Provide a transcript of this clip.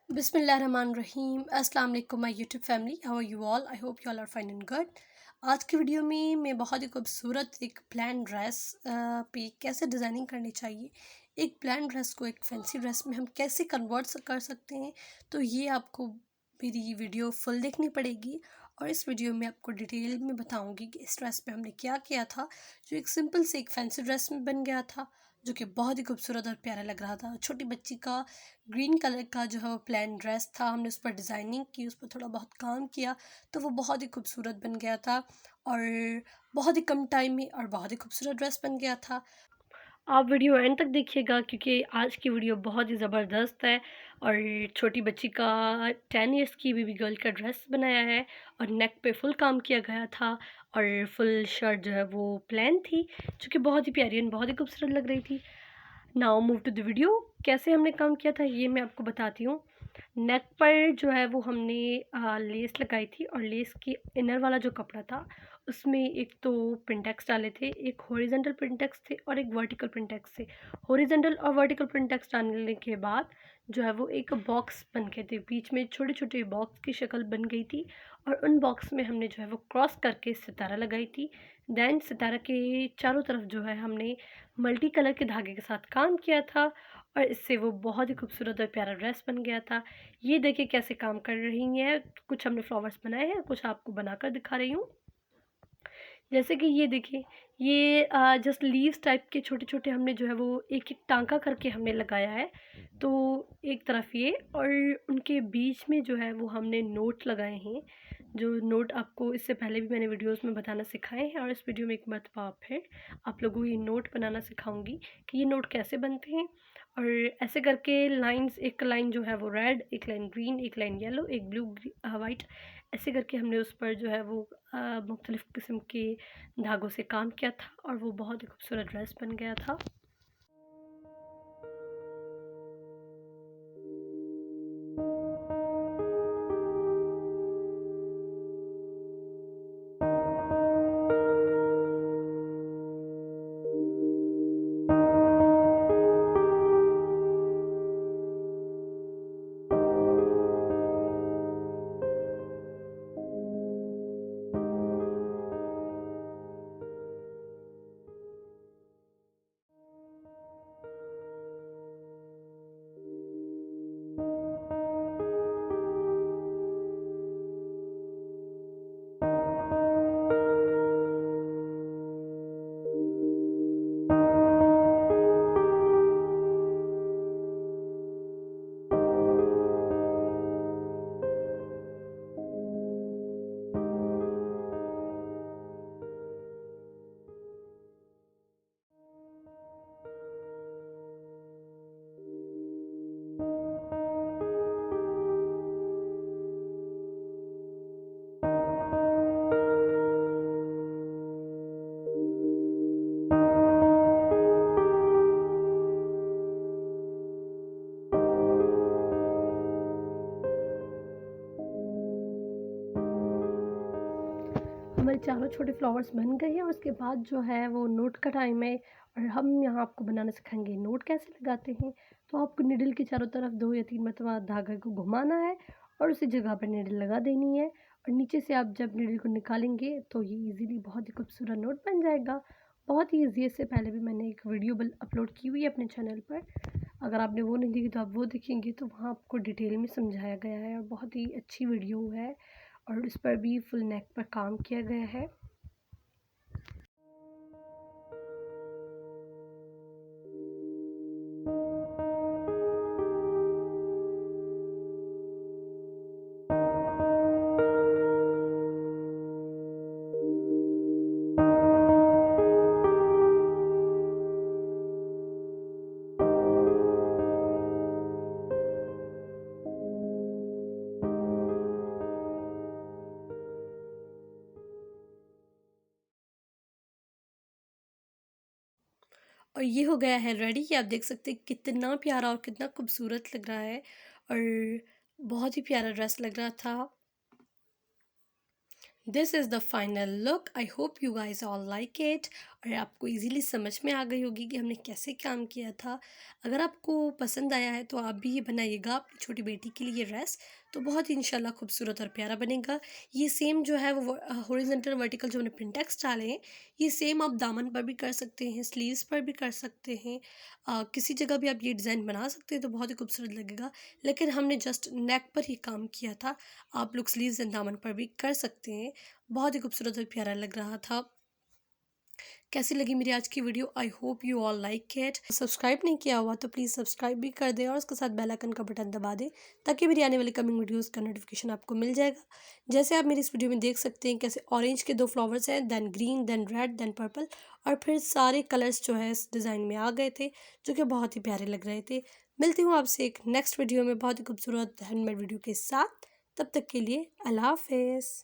बिस्मिल्लाहिर्रहमानिर्रहीम। अस्सलाम वालेकुम my YouTube family, how are you all? I hope you all are fine and good. आज की वीडियो में मैं बहुत ही खूबसूरत एक प्लान ड्रेस पे कैसे डिज़ाइनिंग करनी चाहिए, एक प्लान ड्रेस को एक फैंसी ड्रेस में हम कैसे कन्वर्ट कर सकते हैं, तो ये आपको मेरी वीडियो फुल देखनी पड़ेगी। और इस वीडियो में आपको डिटेल में बताऊंगी कि इस ड्रेस पे हमने क्या किया था, जो एक सिंपल से एक फैंसी ड्रेस में बन गया था, जो कि बहुत ही खूबसूरत और प्यारा लग रहा था। छोटी बच्ची का ग्रीन कलर का जो है वो प्लेन ड्रेस था, हमने उस पर डिज़ाइनिंग की, उस पर थोड़ा बहुत काम किया, तो वो बहुत ही खूबसूरत बन गया था और बहुत ही कम टाइम में और बहुत ही खूबसूरत ड्रेस बन गया था। आप वीडियो एंड तक देखिएगा क्योंकि आज की वीडियो बहुत ही ज़बरदस्त है। और छोटी बच्ची का 10 इयर्स की बेबी गर्ल का ड्रेस बनाया है और नेक पे फुल काम किया गया था और फुल शर्ट जो है वो प्लेन थी, जो कि बहुत ही प्यारी और बहुत ही खूबसूरत लग रही थी। Now move to the video. कैसे हमने काम किया था ये मैं आपको बताती हूँ। नेक पर जो है वो हमने लेस लगाई थी और लेस की इनर वाला जो कपड़ा था उसमें एक तो प्रिंटेक्स डाले थे, एक हॉरिजॉन्टल प्रिंटेक्स थे और एक वर्टिकल प्रिंटेक्स थे। हॉरिजॉन्टल और वर्टिकल प्रिंटेक्स डालने के बाद जो है वो एक बॉक्स बन गए थे, बीच में छोटे छोटे बॉक्स की शक्ल बन गई थी और उन बॉक्स में हमने जो है वो क्रॉस करके सितारा लगाई थी। देन सितारा के चारों तरफ जो है हमने मल्टी कलर के धागे के साथ काम किया था और इससे वो बहुत ही खूबसूरत और प्यारा ड्रेस बन गया था। ये देखिए कैसे काम कर रही हैं, कुछ हमने फ्लावर्स बनाए हैं, कुछ आपको बनाकर दिखा रही हूँ। जैसे कि ये देखिए, ये जस्ट लीव्स टाइप के छोटे-छोटे हमने जो है वो एक-एक टाँका करके हमने लगाया है। तो एक तरफ ये और उनके बीच में जो है वो हमने नोट लगाए हैं, जो नोट आपको इससे पहले भी मैंने वीडियोज़ में बताना सिखाए हैं और इस वीडियो में एक मरतबा फिर आप लोगों को ये नोट बनाना सिखाऊँगी कि ये नोट कैसे बनते हैं। और ऐसे करके लाइन्स, एक लाइन जो है वो रेड, एक लाइन ग्रीन, एक लाइन येलो, एक ब्लू, वाइट, ऐसे करके हमने उस पर जो है वो मुख्तलिफ़ किस्म के धागों से काम किया था और वो बहुत ही खूबसूरत ड्रेस बन गया था। हमारे चारों छोटे फ्लावर्स बन गए हैं और उसके बाद जो है वो नोट का टाइम है और हम यहाँ आपको बनाना सिखाएंगे नोट कैसे लगाते हैं। तो आपको निडल के चारों तरफ 2 या 3 मरतबा धागे को घुमाना है और उसी जगह पर निडल लगा देनी है और नीचे से आप जब निडल को निकालेंगे तो ये इजीली बहुत ही खूबसूरत नोट बन जाएगा। बहुत ही ईजी है, इससे पहले भी मैंने एक वीडियो अपलोड की हुई है अपने चैनल पर। अगर आपने वो नहीं देखी तो आप वो देखेंगे तो वहाँ आपको डिटेल में समझाया गया है और बहुत ही अच्छी वीडियो है और इस पर भी फुल नेक पर काम किया गया है। और ये हो गया है रेडी, कि आप देख सकते हैं कितना प्यारा और कितना खूबसूरत लग रहा है और बहुत ही प्यारा ड्रेस लग रहा था। This is the final look, I hope you guys all like it. और आपको इजीली समझ में आ गई होगी कि हमने कैसे काम किया था। अगर आपको पसंद आया है तो आप भी ये बनाइएगा अपनी छोटी बेटी के लिए ड्रेस, तो बहुत ही इंशाल्लाह खूबसूरत और प्यारा बनेगा। ये सेम जो है वो हॉरिजॉन्टल वर्टिकल जो हमने प्रिंटेक्स डाले हैं, ये सेम आप दामन पर भी कर सकते हैं, स्लीव्स पर भी कर सकते हैं, किसी जगह भी आप ये डिज़ाइन बना सकते हैं तो बहुत ही खूबसूरत लगेगा। लेकिन हमने जस्ट नेक पर ही काम किया था, आप लोग स्लीव्स एंड दामन पर भी कर सकते हैं। बहुत ही खूबसूरत और प्यारा लग रहा था। कैसी लगी मेरी आज की video? I hope you all like it. Subscribe नहीं किया हुआ तो प्लीज़ सब्सक्राइब भी कर दें और उसके साथ बेल आइकन का बटन दबा दें, ताकि मेरी आने वाली कमिंग वीडियोस का नोटिफिकेशन आपको मिल जाएगा। जैसे आप मेरी इस वीडियो में देख सकते हैं कैसे ऑरेंज के 2 फ्लावर्स हैं, then green, then red, then purple, और फिर सारे कलर्स जो है इस डिज़ाइन में आ गए थे, जो कि बहुत ही प्यारे लग रहे थे। मिलती हूँ आपसे एक नेक्स्ट वीडियो में बहुत ही खूबसूरत हैंडमेड वीडियो के साथ। तब तक के लिए अल्लाह हाफिज़।